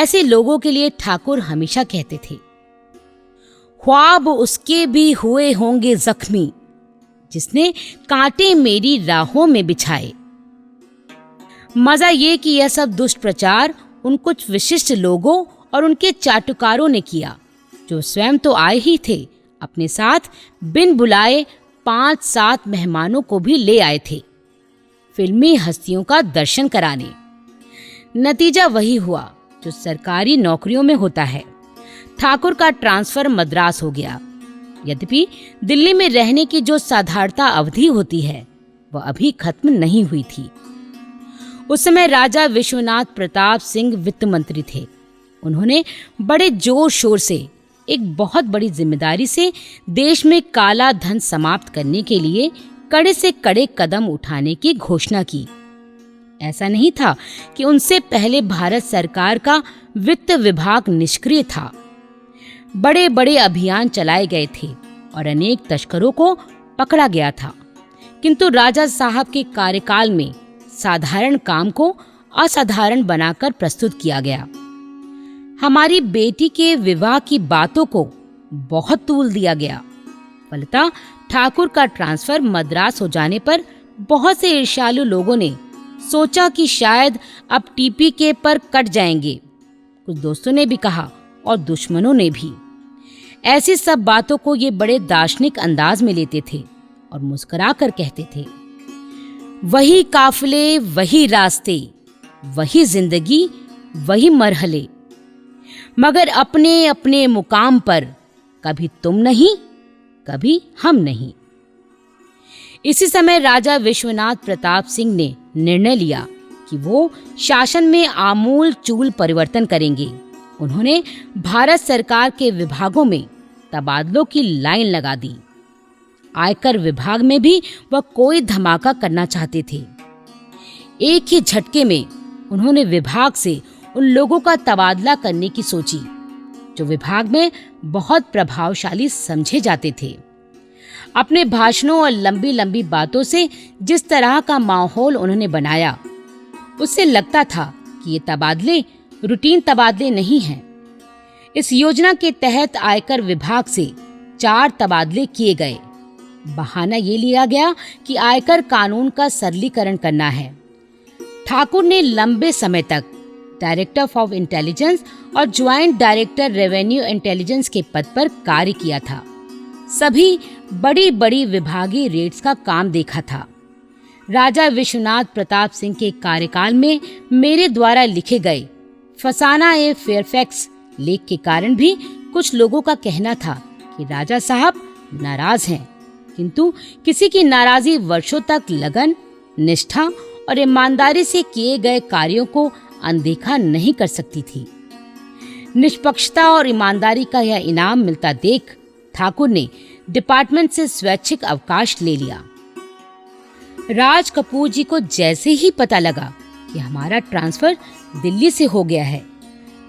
ऐसे लोगों के लिए ठाकुर हमेशा कहते थे, ख्वाब उसके भी हुए होंगे जख्मी, जिसने कांटे मेरी राहों में बिछाए। मजा ये कि यह सब दुष्ट प्रचार उन कुछ विशिष्ट लोगों और उनके चाटुकारों ने किया, जो स्वयं तो आए ही थे, अपने साथ बिन बुलाए 5-7 मेहमानों को भी ले आए थे, फिल्मी हस्तियों का दर्शन कराने। नतीजा वही हुआ जो सरकारी नौकरियों में होता है। ठाकुर का ट्रांसफर मद्रास हो गया। यद्यपि दिल्ली में रहने की जो साधारणता अवधि होती है वह अभी खत्म नहीं हुई थी। उस समय राजा विश्वनाथ प्रताप सिंह वित्त मंत्री थे। उन्होंने बड़े जोर शोर से, एक बहुत बड़ी जिम्मेदारी से देश में काला धन समाप्त करने के लिए कड़े से कड़े कदम उठाने की घोषणा की। ऐसा नहीं था कि उनसे पहले भारत सरकार का वित्त विभाग निष्क्रिय था। बड़े बड़े अभियान चलाए गए थे और अनेक तस्करों को पकड़ा गया था, किंतु राजा साहब के कार्यकाल में साधारण काम को असाधारण बनाकर प्रस्तुत किया गया। हमारी बेटी के विवाह की बातों को बहुत तूल दिया गया। फलतः ठाकुर का ट्रांसफर मद्रास हो जाने पर बहुत से ईर्ष्यालु लोगों ने सोचा कि शायद अब टीपीके पर कट जाएंगे। कुछ दोस्तों ने भी कहा और दुश्मनों ने भी। ऐसी सब बातों को ये बड़े दार्शनिक अंदाज में लेते थे और मुस्कुरा कर कहते थे, वही काफिले, वही रास्ते, वही जिंदगी, वही मरहले, मगर अपने अपने मुकाम पर कभी तुम नहीं, कभी हम नहीं। इसी समय राजा विश्वनाथ प्रताप सिंह ने निर्णय लिया कि वो शासन में आमूल चूल परिवर्तन करेंगे। उन्होंने भारत सरकार के विभागों में तबादलों की लाइन लगा दी। आयकर विभाग में भी वह कोई धमाका करना चाहते थे। एक ही झटके में उन्होंने विभाग से उन लोगों का तबादला करने की सोची जो विभाग में बहुत प्रभावशाली समझे जाते थे। अपने भाषणों और लंबी लंबी बातों से जिस तरह का माहौल उन्होंने बनाया, उससे लगता था कि ये तबादले रूटीन तबादले नहीं हैं। इस योजना के तहत आयकर विभाग से 4 तबादले किए गए। बहाना ये लिया गया कि आयकर कानून का सरलीकरण करना है। ठाकुर ने लंबे समय तक डायरेक्टर ऑफ इंटेलिजेंस और ज्वाइंट डायरेक्टर रेवेन्यू इंटेलिजेंस के पद पर कार्य किया था। सभी बड़ी बड़ी विभागीय रेड्स का काम देखा था। राजा विश्वनाथ प्रताप सिंह के कार्यकाल में मेरे द्वारा लिखे गए फसाना ए फेयरफैक्स लेख के कारण भी कुछ लोगों का कहना था कि राजा साहब नाराज हैं, किंतु किसी की नाराजी वर्षों तक लगन, निष्ठा और ईमानदारी से किए गए कार्यों को अनदेखा नहीं कर सकती थी। निष्पक्षता और ईमानदारी का यह इनाम मिलता देख ठाकुर ने डिपार्टमेंट से स्वैच्छिक अवकाश ले लिया। राज कपूर जी को जैसे ही पता लगा कि हमारा ट्रांसफर दिल्ली से हो गया है,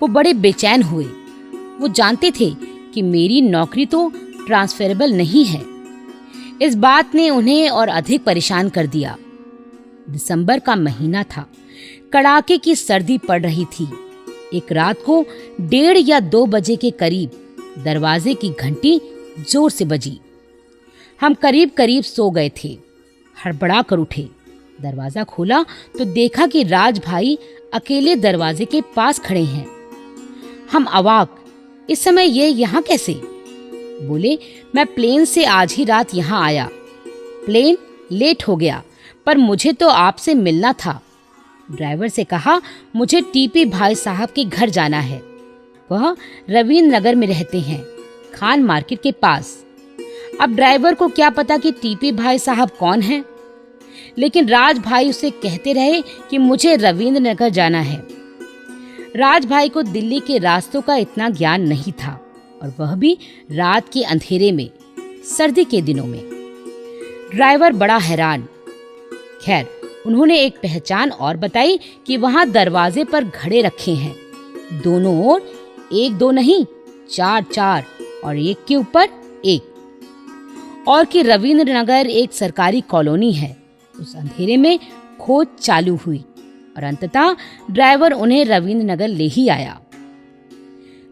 वो बड़े बेचैन हुए। वो जानते थे कि मेरी नौकरी तो ट्रांसफरेबल नहीं है। इस बात ने उन्हें और अधिक परेशान कर दिया। दिसंबर का महीना था। कड़ाके की सर्दी पड़ रही थी। एक रात को 1:30 या 2 बजे के करीब दरवाजे की घंटी जोर से बजी। हम करीब करीब सो गए थे। हड़बड़ा कर उठे। दरवाजा खोला तो देखा कि राज भाई अकेले दरवाजे के पास खड़े हैं। हम अवाक, इस समय ये यहाँ कैसे? बोले, मैं प्लेन से आज ही रात यहाँ आया। प्लेन लेट हो गया, पर मुझे तो आपसे मिलना था। ड्राइवर से कहा, मुझे टीपी भाई साहब के घर जाना है। वह रवींद्र नगर में रहते हैं, खान मार्केट के पास। अब ड्राइवर को क्या पता कि टीपी भाई साहब कौन हैं, लेकिन राज भाई उसे कहते रहे कि मुझे रवींद्र नगर जाना है। राज भाई को दिल्ली के रास्तों का इतना ज्ञान नहीं था, और वह भी रात के अंधेरे में, सर्दी के दिनों में। ड्राइवर बड़ा हैरान। खैर, उन्होंने एक पहचान और बताई कि वहां दरवाजे पर घड़े रखे हैं, दोनों ओर 1-2 नहीं 4-4 और एक के ऊपर एक, और कि रवींद्र नगर एक सरकारी कॉलोनी है। उस अंधेरे में खोज चालू हुई और अंततः ड्राइवर उन्हें रवींद्र नगर ले ही आया।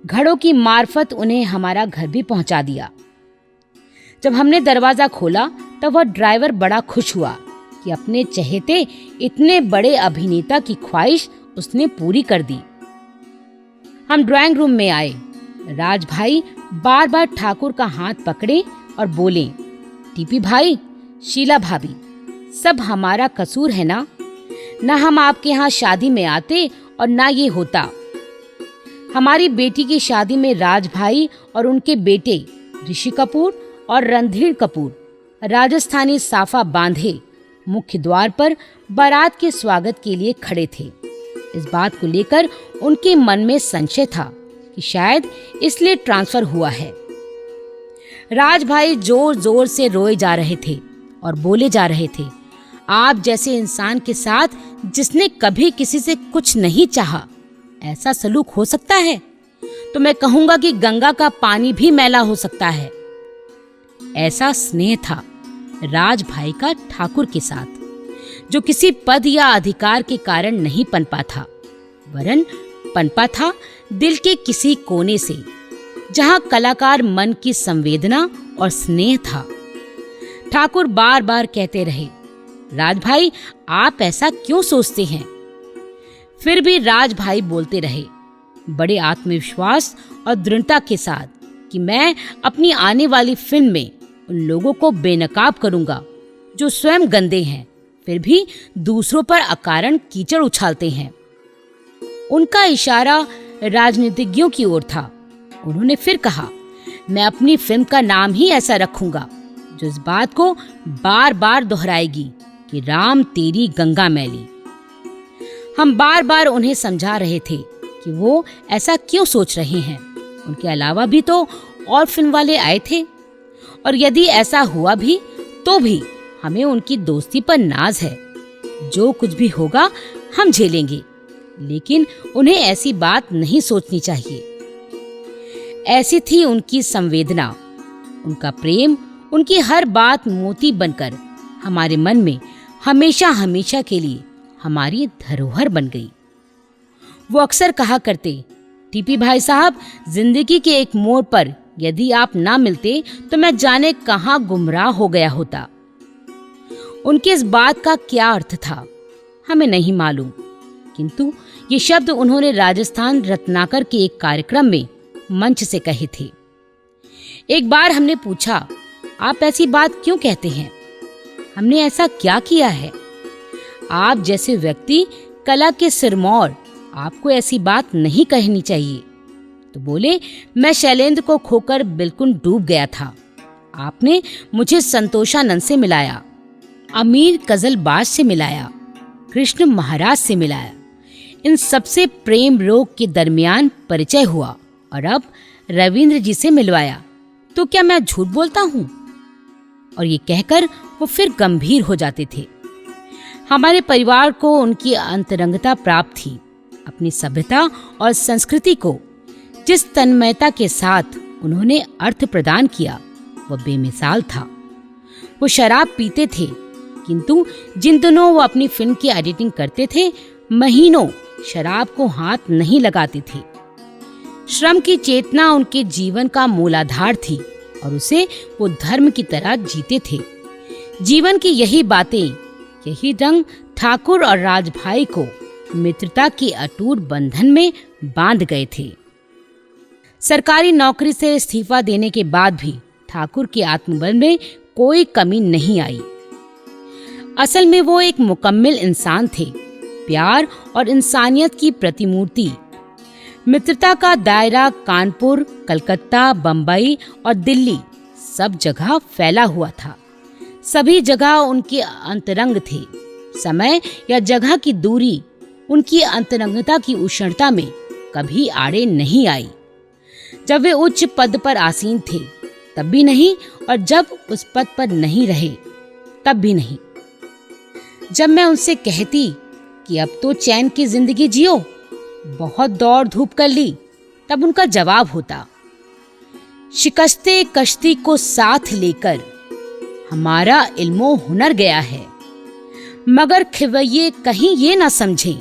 घड़ों की मार्फत उन्हें हमारा घर भी पहुंचा दिया। जब हमने दरवाजा खोला तब वह ड्राइवर बड़ा खुश हुआ कि अपने चहेते इतने बड़े अभिनेता की ख्वाहिश उसने पूरी कर दी। हम ड्राइंग रूम में आए। राज भाई बार बार ठाकुर का हाथ पकड़े और बोले, टीपी भाई, शीला भाभी, सब हमारा कसूर है ना हम आपके यहाँ शादी में आते और ना ये होता। हमारी बेटी की शादी में राज भाई और उनके बेटे ऋषि कपूर और रणधीर कपूर राजस्थानी साफा बांधे मुख्य द्वार पर बारात के स्वागत के लिए खड़े थे। इस बात को लेकर उनके मन में संशय था कि शायद इसलिए ट्रांसफर हुआ है। राज भाई जोर जोर से रोए जा रहे थे और बोले जा रहे थे, आप जैसे इंसान के साथ जिसने कभी किसी से कुछ नहीं चाहा, ऐसा सलूक हो सकता है? तो मैं कहूंगा कि गंगा का पानी भी मैला हो सकता है। ऐसा स्नेह था राज भाई का ठाकुर के साथ, जो किसी पद या अधिकार के कारण नहीं पनपा था, वरन पनपा था दिल के किसी कोने से, जहां कलाकार मन की संवेदना और स्नेह था। ठाकुर बार बार कहते रहे, राज भाई, आप ऐसा क्यों सोचते हैं? फिर भी राज भाई बोलते रहे, बड़े आत्मविश्वास और दृढ़ता के साथ, कि मैं अपनी आने वाली फिल्म में उन लोगों को बेनकाब करूंगा जो स्वयं गंदे हैं फिर भी दूसरों पर अकारण कीचड़ उछालते हैं। उनका इशारा राजनीतिज्ञों की ओर था। उन्होंने फिर कहा, मैं अपनी फिल्म का नाम ही ऐसा रखूंगा जो इस बात को बार बार दोहराएगी कि राम तेरी गंगा मैली। हम बार बार उन्हें समझा रहे थे कि वो ऐसा क्यों सोच रहे हैं। उनके अलावा भी तो और फिल्म वाले आए थे, और यदि ऐसा हुआ भी तो भी हमें उनकी दोस्ती पर नाज है। जो कुछ भी होगा हम झेलेंगे, लेकिन उन्हें ऐसी बात नहीं सोचनी चाहिए। ऐसी थी उनकी संवेदना, उनका प्रेम, उनकी हर बात मोती बनकर हमारे मन में हमेशा हमेशा के लिए हमारी धरोहर बन गई। वो अक्सर कहा करते, टीपी भाई साहब, जिंदगी के एक मोड़ पर यदि आप ना मिलते तो मैं जाने कहां गुमराह हो गया होता। उनके इस बात का क्या अर्थ था हमें नहीं मालूम, किंतु ये शब्द उन्होंने राजस्थान रत्नाकर के एक कार्यक्रम में मंच से कहे थे। एक बार हमने पूछा, आप ऐसी बात क्यों कहते हैं? हमने ऐसा क्या किया है? आप जैसे व्यक्ति कला के सिरमौर, आपको ऐसी बात नहीं कहनी चाहिए। तो बोले, मैं शैलेंद्र को खोकर बिल्कुल डूब गया था। आपने मुझे संतोषानंद से मिलाया, अमीर कजलबाज से मिलाया, कृष्ण महाराज से मिलाया। इन सबसे प्रेम रोग के दरमियान परिचय हुआ और अब रविंद्र जी से मिलवाया। तो क्या मैं झूठ बोलता हूँ? और ये कहकर वो फिर गंभीर हो जाते थे। हमारे परिवार को उनकी अंतरंगता प्राप्त थी। अपनी सभ्यता और संस्कृति को जिस तन्मयता के साथ उन्होंने अर्थ प्रदान किया वह बेमिसाल था। वो शराब पीते थे, किंतु जिन दिनों वो अपनी फिल्म की एडिटिंग करते थे, महीनों शराब को हाथ नहीं लगाते थे। श्रम की चेतना उनके जीवन का मूलाधार थी और उसे वो धर्म की तरह जीते थे। जीवन की यही बातें, यही रंग ठाकुर और राजभाई को मित्रता के अटूट बंधन में बांध गए थे। सरकारी नौकरी से इस्तीफा देने के बाद भी ठाकुर के आत्मबल में कोई कमी नहीं आई। असल में वो एक मुकम्मल इंसान थे, प्यार और इंसानियत की प्रतिमूर्ति। मित्रता का दायरा कानपुर, कलकत्ता, बंबई और दिल्ली सब जगह फैला हुआ था। सभी जगह उनके अंतरंग थे। समय या जगह की दूरी उनकी अंतरंगता की उष्णता में कभी आड़े नहीं आई। जब वे उच्च पद पर आसीन थे तब भी नहीं, और जब उस पद पर नहीं रहे तब भी नहीं। जब मैं उनसे कहती कि अब तो चैन की जिंदगी जियो, बहुत दौड़ धूप कर ली, तब उनका जवाब होता, शिकस्ते कश्ती को साथ लेकर हमारा इल्मो हुनर गया है, मगर खिवैये कहीं ये ना समझें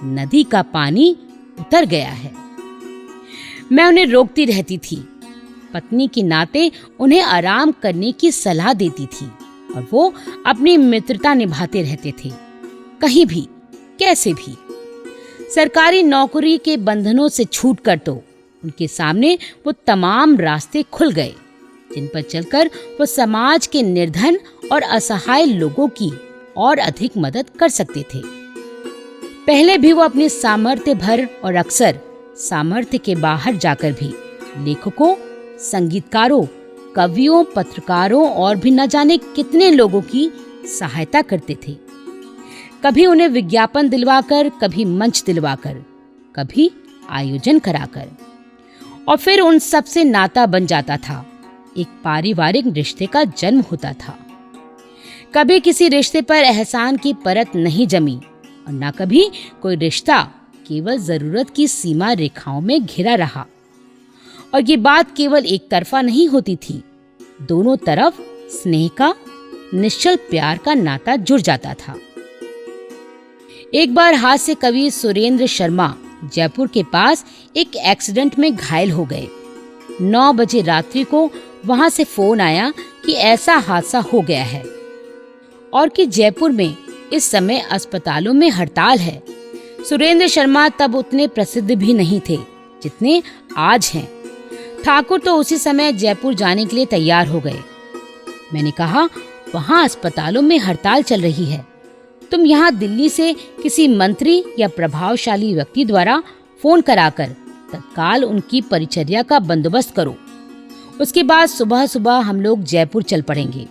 नदी का पानी उतर गया है। मैं उन्हें रोकती रहती थी, पत्नी के नाते उन्हें आराम करने की सलाह देती थी और वो अपनी मित्रता निभाते रहते थे, कहीं भी कैसे भी। सरकारी नौकरी के बंधनों से छूटकर तो उनके सामने वो तमाम रास्ते खुल गए जिन पर चलकर वो समाज के निर्धन और असहाय लोगों की और अधिक मदद कर सकते थे। पहले भी वो अपने सामर्थ्य भर और अक्सर सामर्थ्य के बाहर जाकर भी लेखकों, संगीतकारों, कवियों, पत्रकारों और भी न जाने कितने लोगों की सहायता करते थे। कभी उन्हें विज्ञापन दिलवाकर, कभी मंच दिलवाकर, कभी आयोजन कराकर, और फिर उन सब से नाता बन जाता था। एक पारिवारिक रिश्ते का जन्म होता था। कभी किसी रिश्ते पर एहसान की परत नहीं जमी और न कभी कोई रिश्ता केवल जरूरत की सीमा रेखाओं में घिरा रहा। और ये बात केवल एक तरफा नहीं होती थी, दोनों तरफ स्नेह का, निश्चल प्यार का नाता जुड़ जाता था। एक बार हास्य कवि सुरेंद्र शर्मा जयपुर के पास एक एक्सीडेंट में घायल हो गए। 9 बजे रात्रि को वहां से फोन आया कि ऐसा हादसा हो गया है और कि जयपुर में इस समय अस्पतालों में हड़ताल है। सुरेंद्र शर्मा तब उतने प्रसिद्ध भी नहीं थे जितने आज हैं। ठाकुर तो उसी समय जयपुर जाने के लिए तैयार हो गए। मैंने कहा, वहां अस्पतालों में हड़ताल चल रही है, तुम यहाँ दिल्ली से किसी मंत्री या प्रभावशाली व्यक्ति द्वारा फोन कराकर तत्काल उनकी परिचर्या का बंदोबस्त करो। उसके बाद सुबह सुबह हम लोग जयपुर चल पड़ेंगे।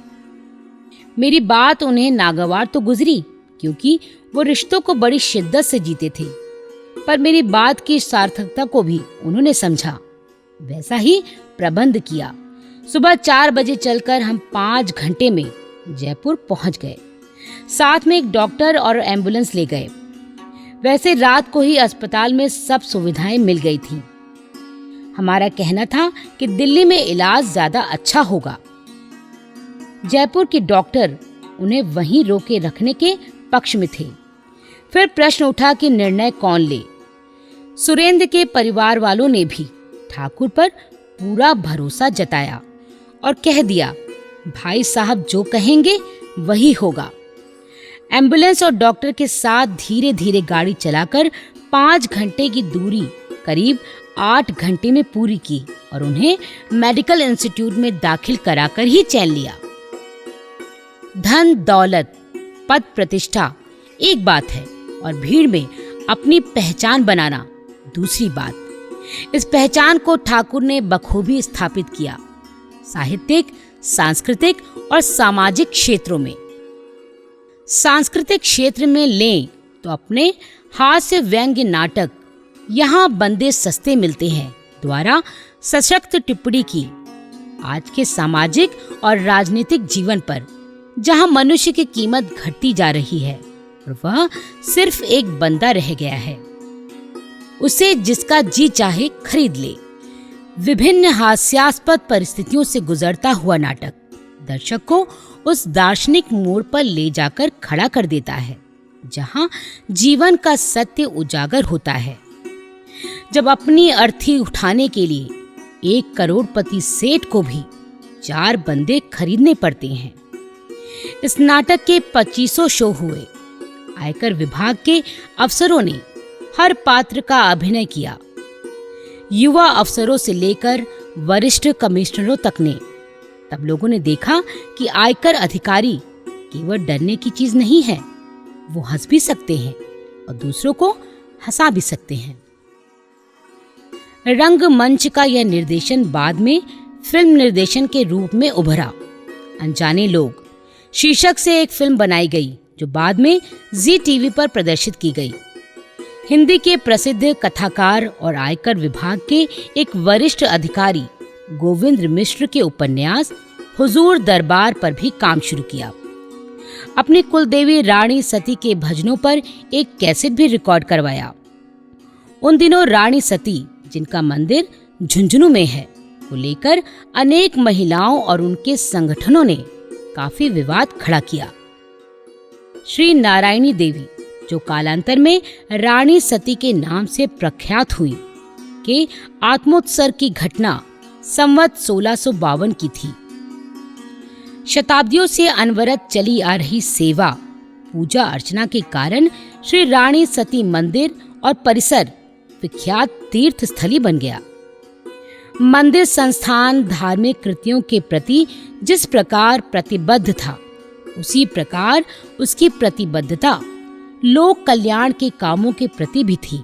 मेरी बात उन्हें नागवार तो गुजरी, क्योंकि वो रिश्तों को बड़ी शिद्दत से जीते थे, पर मेरी बात की सार्थकता को भी उन्होंने समझा। वैसा ही प्रबंध किया। सुबह 4 बजे चलकर हम 5 घंटे में जयपुर पहुंच गए। साथ में एक डॉक्टर और एम्बुलेंस ले गए। वैसे रात को ही अस्पताल में सब सुविधाएं मिल गई थी। हमारा कहना था कि दिल्ली में इलाज ज्यादा अच्छा होगा। जयपुर के डॉक्टर उन्हें वहीं रोके रखने के पक्ष में थे। फिर प्रश्न उठा कि निर्णय कौन ले। सुरेंद्र के परिवार वालों ने भी ठाकुर पर पूरा भरोसा जताया और कह दिया, भाई साहब जो कहेंगे वही होगा। एम्बुलेंस और डॉक्टर के साथ धीरे धीरे गाड़ी चलाकर 5 घंटे की दूरी करीब 8 घंटे में पूरी की और उन्हें मेडिकल इंस्टीट्यूट में दाखिल कराकर ही चैन लिया। धन दौलत, पद प्रतिष्ठा एक बात है और भीड़ में अपनी पहचान बनाना दूसरी बात। इस पहचान को ठाकुर ने बखूबी स्थापित किया, साहित्यिक, सांस्कृतिक और सामाजिक क्षेत्रों में। सांस्कृतिक क्षेत्र में लें तो अपने हास्य व्यंग्य नाटक यहाँ बंदे सस्ते मिलते हैं द्वारा सशक्त टिप्पणी की आज के सामाजिक और राजनीतिक जीवन पर, जहाँ मनुष्य की कीमत घटती जा रही है और वह सिर्फ एक बंदा रह गया है, उसे जिसका जी चाहे खरीद ले। विभिन्न हास्यास्पद परिस्थितियों से गुजरता हुआ नाटक दर्शक को उस दार्शनिक मोड़ पर ले जाकर खड़ा कर देता है जहां जीवन का सत्य उजागर होता है। जब अपनी अर्थी उठाने के लिए 1 करोड़पति सेठ को भी 4 बंदे खरीदने पड़ते हैं। इस नाटक के 2500 शो हुए। आयकर विभाग के अफसरों ने हर पात्र का अभिनय किया। युवा अफसरों से लेकर वरिष्ठ कमिश्नरों तक ने। तब लोगों ने देखा कि आयकर अधिकारी केवल डरने की चीज नहीं है, वो हंस भी सकते हैं और दूसरों को हंसा भी सकते हैं। रंगमंच का यह निर्देशन बाद में फिल्म निर्देशन के रूप में उभरा। अनजाने लोग शीर्षक से एक फिल्म बनाई गई जो बाद में जी टीवी पर प्रदर्शित की गई। हिंदी के प्रसिद्ध कथाकार और आयकर विभाग के एक वरिष्ठ अधिकारी गोविंद मिश्र के उपन्यास हुजूर दरबार पर भी काम शुरू किया। अपनी कुलदेवी रानी सती के भजनों पर एक कैसेट भी रिकॉर्ड करवाया। उन दिनों रानी सती, जिनका मंदिर झुंझुनू में है, को लेकर अनेक महिलाओं और उनके संगठनों ने काफी विवाद खड़ा किया। श्री नारायणी देवी, जो कालांतर में रानी सती के नाम से प्रख्यात हुई, के आत्मोत्सर्ग की घटना संवत 1652 की थी। शताब्दियों से अनवरत चली आ रही सेवा पूजा अर्चना के कारण श्री रानी सती मंदिर और परिसर विख्यात तीर्थ स्थली बन गया। मंदिर संस्थान धार्मिक कृतियों के प्रति जिस प्रकार प्रतिबद्ध था, उसी प्रकार उसकी प्रतिबद्धता लोक कल्याण के कामों के प्रति भी थी।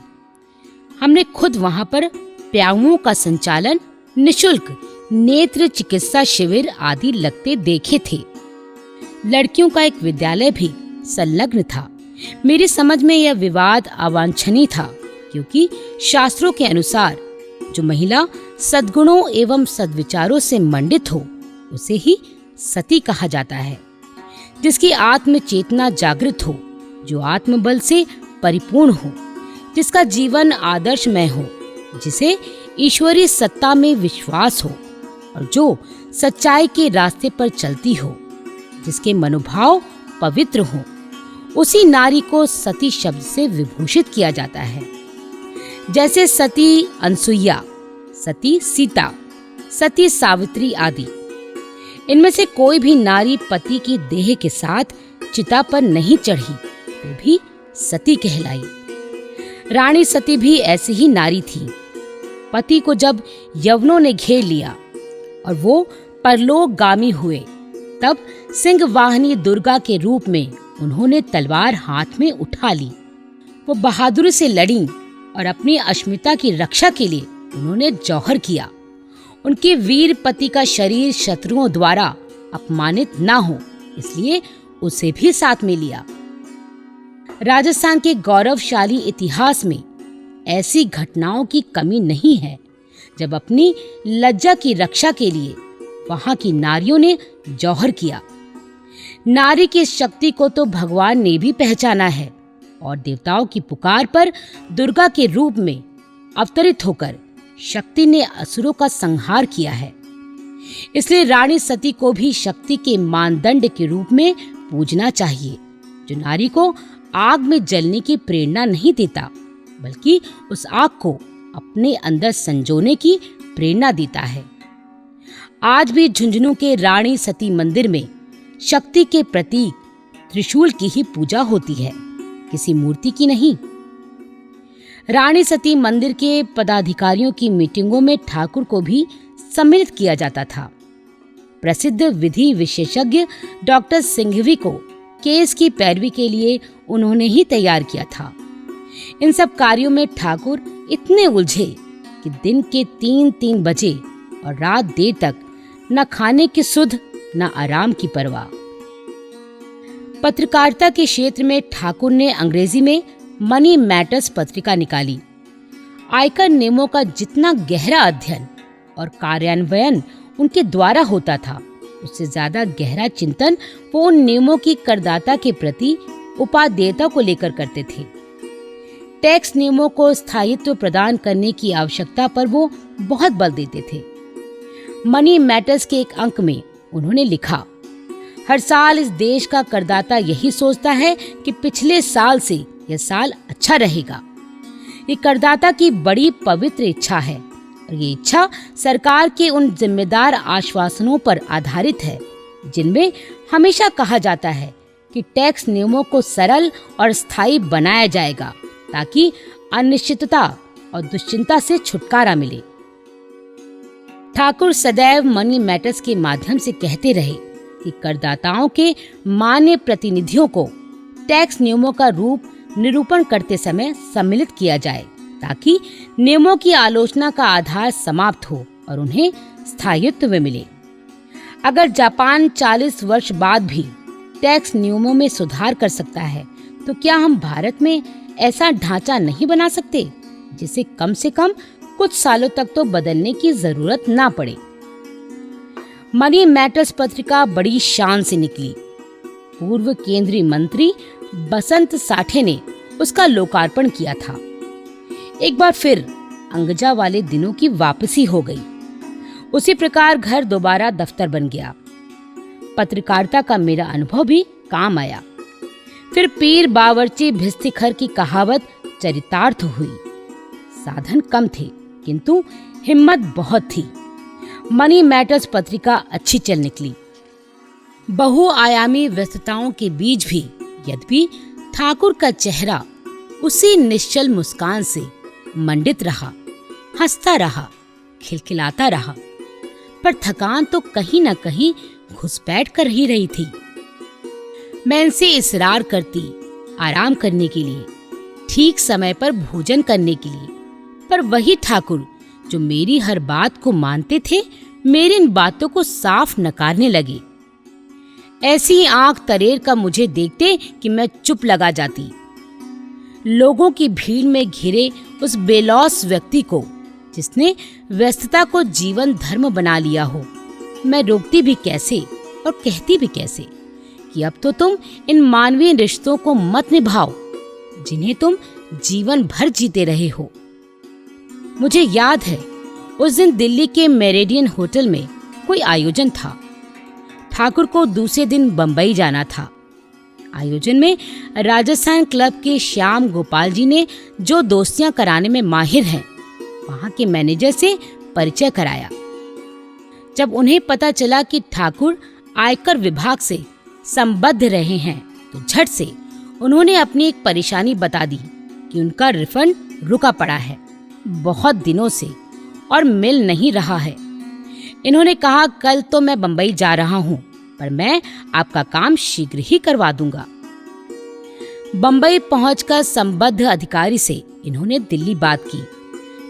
हमने खुद वहां पर प्याऊओं का संचालन, निशुल्क नेत्र चिकित्सा शिविर आदि लगते देखे थे। लड़कियों का एक विद्यालय भी संलग्न था। मेरी समझ में यह विवाद अवांछनीय था, क्योंकि शास्त्रों के अनुसार जो महिला सद्गुणों एवं सद्विचारों से मंडित हो, उसे ही सती कहा जाता है। जिसकी आत्म चेतना जागृत हो, जो आत्मबल से परिपूर्ण हो, जिसका जीवन आदर्शमय हो, जिसे ईश्वरीय सत्ता में विश्वास हो और जो सच्चाई के रास्ते पर चलती हो, जिसके मनोभाव पवित्र हो, उसी नारी को सती शब्द से विभूषित किया जाता है। जैसे सती अनसुईया, सती सीता, सती सावित्री आदि। इनमें से कोई भी नारी पति की देह के साथ चिता पर नहीं चढ़ी तो भी सती कहलाई। रानी सती भी ऐसी ही नारी थी। पति को जब यवनों ने घेर लिया और वो परलोकगामी हुए, तब सिंह वाहिनी दुर्गा के रूप में उन्होंने तलवार हाथ में उठा ली। वो बहादुरी से लड़ी और अपनी अस्मिता की रक्षा के लिए उन्होंने जौहर किया। उनके वीर पति का शरीर शत्रुओं द्वारा अपमानित ना हो, इसलिए उसे भी साथ में लिया। राजस्थान के गौरवशाली इतिहास में ऐसी घटनाओं की कमी नहीं है, जब अपनी लज्जा की रक्षा के लिए वहां की नारियों ने जौहर किया। नारी की शक्ति को तो भगवान ने भी पहचाना है और देवताओं की पुकार पर दुर्गा के रूप में अवतरित होकर शक्ति ने असुरों का संहार किया है। इसलिए रानी सती को भी शक्ति के मानदंड के रूप में पूजना चाहिए, जो नारी को आग में जलने की प्रेरणा नहीं देता, बल्कि उस आग को अपने अंदर संजोने की प्रेरणा देता है। आज भी झुंझुनू के रानी सती मंदिर में शक्ति के प्रतीक त्रिशूल की ही पूजा होती है, किसी मूर्ति की नहीं। रानी सती मंदिर के पदाधिकारियों की मीटिंगों में ठाकुर को भी सम्मिलित किया जाता था। प्रसिद्ध विधि विशेषज्ञ डॉक्टर सिंघवी को केस की पैरवी के लिए उन्होंने ही तैयार किया था। इन सब कार्यों में ठाकुर इतने उलझे कि दिन के 3-3 बजे और रात देर तक न खाने की सुध न आराम की परवाह। पत्रकारिता के क्षेत्र में ठाकुर ने अंग्रेजी में मनी मैटर्स पत्रिका निकाली। आयकर नियमों का जितना गहरा अध्ययन और कार्यान्वयन उनके द्वारा होता था, उससे ज्यादा गहरा चिंतन वो उन नियमों की करदाता के प्रति उपादेयता को लेकर करते थे। टैक्स नियमों को स्थायित्व प्रदान करने की आवश्यकता पर वो बहुत बल देते थे। मनी मैटर्स के एक अंक में उन्होंने लिखा, हर साल इस देश का करदाता यही सोचता है कि पिछले साल से यह साल अच्छा रहेगा। ये करदाता की बड़ी पवित्र इच्छा है और ये इच्छा सरकार के उन जिम्मेदार आश्वासनों पर आधारित है जिनमें हमेशा कहा जाता है कि टैक्स नियमों को सरल और स्थायी बनाया जाएगा ताकि अनिश्चितता और दुश्चिंता से छुटकारा मिले। ठाकुर सदैव मनी मैटर्स के माध्यम से कहते रहे कि करदाताओं के मान्य प्रतिनिधियों को टैक्स नियमों का रूप निरूपण करते समय सम्मिलित किया जाए ताकि नियमों की आलोचना का आधार समाप्त हो और उन्हें स्थायित्व मिले। अगर जापान 40 वर्ष बाद भी टैक्स नियमों में सुधार कर सकता है, तो क्या हम भारत में ऐसा ढांचा नहीं बना सकते जिसे कम से कम कुछ सालों तक तो बदलने की जरूरत ना पड़े। मनी मैटर्स पत्रिका बड़ी शान से निकली। पूर्व केंद्रीय मंत्री बसंत साठे ने उसका लोकार्पण किया था। एक बार फिर अंगजा वाले दिनों की वापसी हो गई। उसी प्रकार घर दोबारा दफ्तर बन गया। पत्रकारिता का मेरा अनुभव भी काम आया। फिर पीर बावर्ची भिस्तिखर की कहावत चरितार्थ हुई। साधन कम थे, किंतु हिम्मत बहुत थी। मनी मैटर्स पत्रिका अच्छी चल निकली। बहुआयामी व्यस्तताओं के बीच भी यद्यपि ठाकुर का चेहरा उसी निश्चल मुस्कान से मंडित रहा, हंसता रहा, खिलखिलाता रहा, पर थकान तो कहीं न कहीं घुसपैठ कर ही रही थी। मैं इनसे इसरार करती आराम करने के लिए, ठीक समय पर भोजन करने के लिए, पर वही ठाकुर जो मेरी हर बात को मानते थे, मेरी इन बातों को साफ नकारने लगे। ऐसी आंख तरेर का मुझे देखते कि मैं चुप लगा जाती। लोगों की भीड़ में घिरे उस बेलौस व्यक्ति को, जिसने व्यस्तता को जीवन धर्म बना लिया हो, मैं रोकती भी कैसे और कहती भी कैसे कि अब तो तुम इन मानवीय रिश्तों को मत निभाओ जिन्हें तुम जीवन भर जीते रहे हो। मुझे याद है उस दिन दिल्ली के मेरिडियन होटल में कोई आयोजन था। ठाकुर को दूसरे दिन बंबई जाना था। आयोजन में राजस्थान क्लब के श्याम गोपाल जी ने जो दोस्तियां कराने में माहिर हैं, वहां के मैनेजर से परिचय कराया। जब उन्हें पता चला कि ठाकुर आयकर विभाग से संबद्ध रहे हैं, तो झट से उन्होंने अपनी एक परेशानी बता दी कि उनका रिफंड रुका पड़ा है बहुत दिनों से और मिल नहीं रहा है। इन्होंने कहा, कल तो मैं बंबई जा रहा हूं, पर मैं आपका काम शीघ्र ही करवा दूंगा। बंबई पहुंचकर संबद्ध अधिकारी से इन्होंने दिल्ली बात की।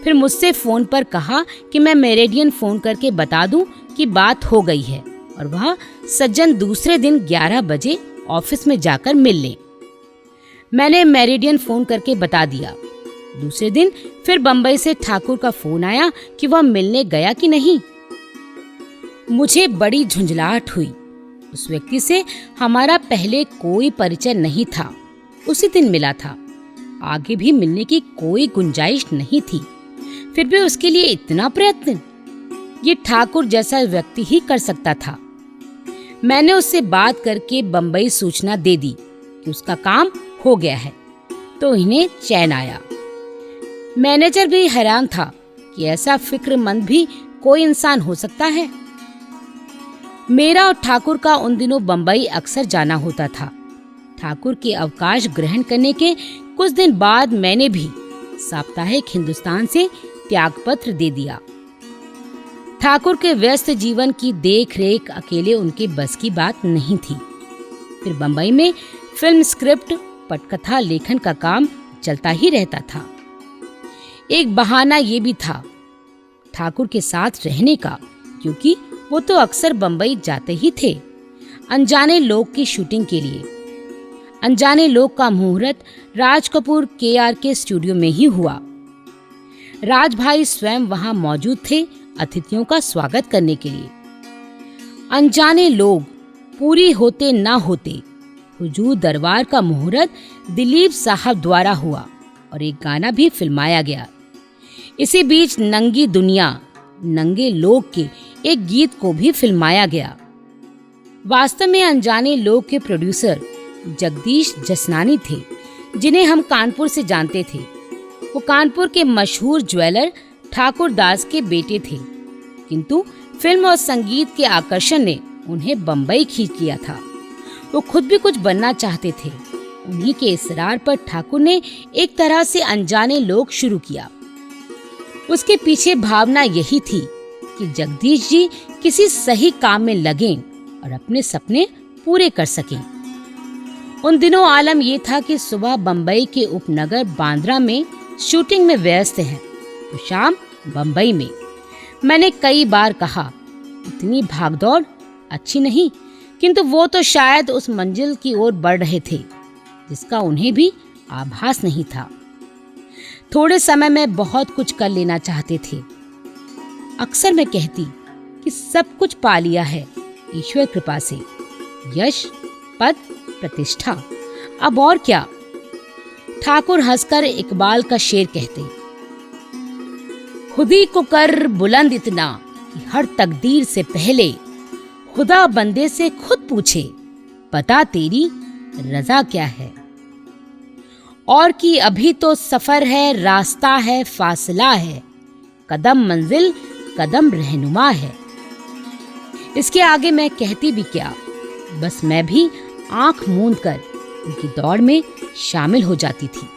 फिर मुझसे फोन पर कहा कि मैं मेरिडियन फोन करके बता दूं कि बात हो गई है और वह सज्जन दूसरे दिन 11 बजे ऑफिस में जाकर मिल लें। मैंने मेरिडियन फोन करके बता दिया। दूसरे दिन फिर बंबई से ठाकुर का फोन आया कि वह मिलने गया कि नहीं। मुझे बड़ी झुंझलाहट हुई। उस व्यक्ति से हमारा पहले कोई परिचय नहीं था, उसी दिन मिला था। आगे भी मिलने की कोई गुंजाइश नहीं थी, फिर भी उसके लिए इतना प्रयत्न, ये ठाकुर जैसा व्यक्ति ही कर सकता था। मैंने उससे बात करके बंबई सूचना दे दी कि उसका काम हो गया है, तो इन्हें चैन आया। मैनेजर भी हैरान था कि ऐसा फिक्रमंद भी कोई इंसान हो सकता है। मेरा और ठाकुर का उन दिनों बंबई अक्सर जाना होता था। ठाकुर के अवकाश ग्रहण करने के कुछ दिन बाद मैंने भी साप्ताहिक हिंदुस्तान से त्यागपत्र दे दिया। ठाकुर के व्यस्त जीवन की देख रेख अकेले उनके बस की बात नहीं थी। फिर बंबई में फिल्म स्क्रिप्ट, पटकथा लेखन का काम चलता ही रहता था। एक बहाना ये भी था ठाकुर के साथ रहने का, क्योंकि वो तो अक्सर बंबई जाते ही थे अनजाने लोग की शूटिंग के लिए। अनजाने लोग का मुहूर्त राज कपूर KRK स्टूडियो में ही हुआ। राज भाई स्वयं वहां मौजूद थे अतिथियों का स्वागत करने के लिए। अनजाने लोग पूरी होते ना होते हुजूर दरबार का मुहूर्त दिलीप साहब द्वारा हुआ और एक गाना भी फिल्माया गया। इसी बीच नंगी दुनिया नंगे लोग के एक गीत को भी फिल्माया गया। वास्तव में अनजाने लोग के प्रोड्यूसर जगदीश जसनानी थे, जिन्हें हम कानपुर से जानते थे। वो कानपुर के मशहूर ज्वेलर ठाकुर दास के बेटे थे, किंतु फिल्म और संगीत के आकर्षण ने उन्हें बंबई खींच लिया था। वो खुद भी कुछ बनना चाहते थे। उन्हीं के इसरार पर ठाकुर ने एक तरह से अनजाने लोग शुरू किया। उसके पीछे भावना यही थी कि जगदीश जी किसी सही काम में लगें और अपने सपने पूरे कर सकें। उन दिनों आलम यह था कि सुबह बंबई के उपनगर बांद्रा में शूटिंग में व्यस्त हैं, तो शाम बंबई में। मैंने कई बार कहा, इतनी भागदौड़ अच्छी नहीं, किंतु वो तो शायद उस मंजिल की ओर बढ़ रहे थे जिसका उन्हें भी आभास नहीं था। थोड़े समय में बहुत कुछ कर लेना चाहते थे। अक्सर मैं कहती कि सब कुछ पा लिया है ईश्वर कृपा से, यश, पद, प्रतिष्ठा, अब और क्या। ठाकुर हंसकर इकबाल का शेर कहते, खुदी को कर बुलंद इतना कि हर तकदीर से पहले खुदा बंदे से खुद पूछे, बता तेरी रजा क्या है। और कि अभी तो सफर है, रास्ता है, फासला है, कदम मंजिल कदम रहनुमा है। इसके आगे मैं कहती भी क्या, बस मैं भी आंख मूंद कर उनकी दौड़ में शामिल हो जाती थी।